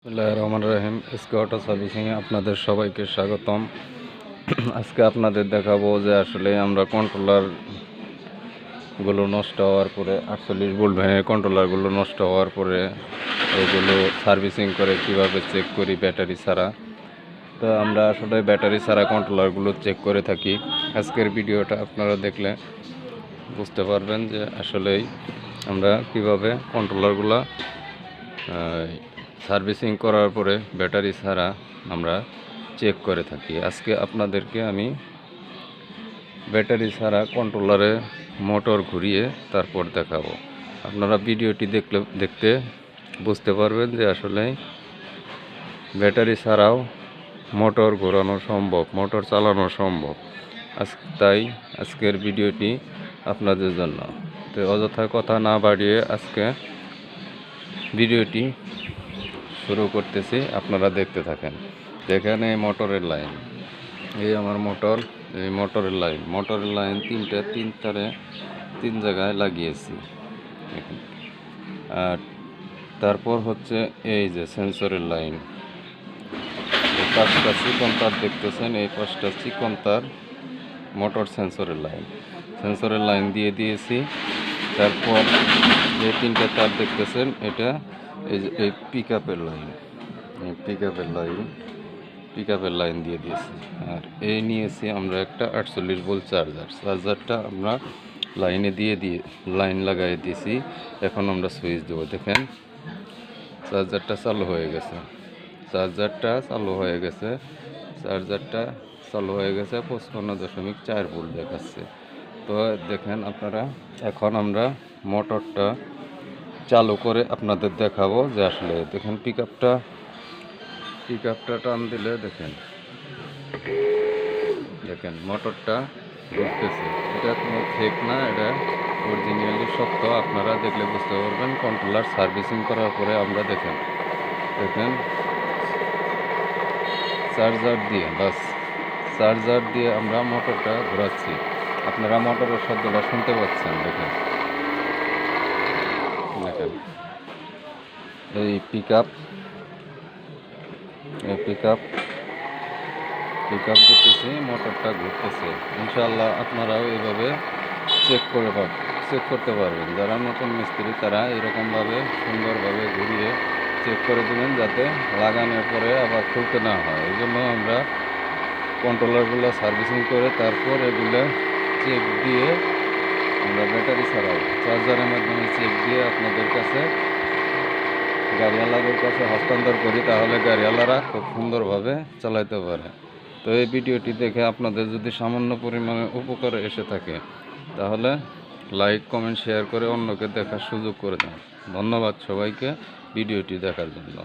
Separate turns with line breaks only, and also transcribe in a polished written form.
বিসমিল্লাহির রহমানির রহিম। SK auto সার্ভিসিংয়ে আপনাদের সবাইকে স্বাগতম। আজকে আপনাদের দেখাবো যে আসলে আমরা কন্ট্রোলারগুলো নষ্ট হওয়ার পরে 48 ভোল্ট ভ্যানের কন্ট্রোলারগুলো নষ্ট হওয়ার পরে এগুলো সার্ভিসিং করে কিভাবে চেক করি ব্যাটারি ছাড়া। তো আমরা আসলে ব্যাটারি ছাড়া কন্ট্রোলারগুলো চেক করে থাকি। আজকের ভিডিওটা আপনারা দেখলে বুঝতে পারবেন যে আসলেই আমরা কিভাবে কন্ট্রোলারগুলো সার্ভিসিং করার পরে ব্যাটারি ছাড়া আমরা চেক করে থাকি। আজকে আপনাদেরকে আমি ব্যাটারি ছাড়া কন্ট্রোলারে মোটর ঘুরিয়ে তারপর দেখাবো। আপনারা ভিডিওটি দেখতে বুঝতে পারবেন যে আসলে ব্যাটারি ছাড়াও মোটর ঘোরানো সম্ভব, মোটর চালানো সম্ভব। তাই আজকের ভিডিওটি আপনাদের জন্য। তো অযথা কথা না বাড়িয়ে আজকে ভিডিওটি শুরু করতেছি, আপনারা দেখতে থাকেন। এখানে মোটরের লাইন, এই আমার মোটর, এই মোটরের লাইন তিন তারে 3 জায়গায় লাগিয়েছি। আর তারপর হচ্ছে এই যে সেন্সরের লাইন, এই 5টা চিকন তার দেখতেছেন, এই 5টা চিকন তার মোটর সেন্সরের লাইন দিয়ে দিয়েছি। তারপর যে 3টে তার দেখতেছেন, এটা এই পিকআপের লাইন দিয়ে দিয়েছি। আর এই নিয়েছি আমরা একটা 48 ভোল্ট চার্জারটা আমরা লাইন লাগাই দিয়েছি। এখন আমরা সুইচ দেবো। দেখেন চার্জারটা চালু হয়ে গেছে, 55.4 ভোল্ট দেখাচ্ছে। তো দেখেন আপনারা, এখন আমরা মোটরটা চালু করে আপনাদের দেখাবো যে আসলে দেখেন পিকআপটা টান দিলে দেখেন মোটরটা ঘুরতেছে। এটা কোনো ফেক না, এটা অরিজিনালি সত্য। আপনারা দেখলে বুঝতে পারবেন। কন্ট্রোলার সার্ভিসিং করার পরে আমরা দেখেন চার্জার দিয়ে আমরা মোটরটা ঘোরাচ্ছি। আপনারা মোটরের শব্দটা শুনতে পাচ্ছেন। দেখেন এই পিকআপ করতেছে, মোটরটা ঘুরতেছে। ইনশাআল্লাহ আপনারাও এইভাবে চেক করতে পারবেন। যারা নতুন মিস্ত্রি তারা এরকমভাবে সুন্দরভাবে ঘুরিয়ে চেক করে দেবেন, যাতে লাগানোর পরে আবার খুলতে না হয়। এই জন্য আমরা কন্ট্রোলারগুলো সার্ভিসিং করে তারপর এগুলো চেক দিয়ে আমরা ব্যাটারি ছাড়াও চার্জারের মাধ্যমে চেক দিয়ে আপনাদের কাছে, গাড়িওয়ালাদের কাছে হস্তান্তর করি। তাহলে গাড়িওয়ালারা খুব সুন্দরভাবে চালাতে পারে। তো এই ভিডিওটি দেখে আপনাদের যদি সামান্য পরিমাণে উপকার এসে থাকে, তাহলে লাইক, কমেন্ট, শেয়ার করে অন্যকে দেখার সুযোগ করে দেন। ধন্যবাদ সবাইকে ভিডিওটি দেখার জন্য।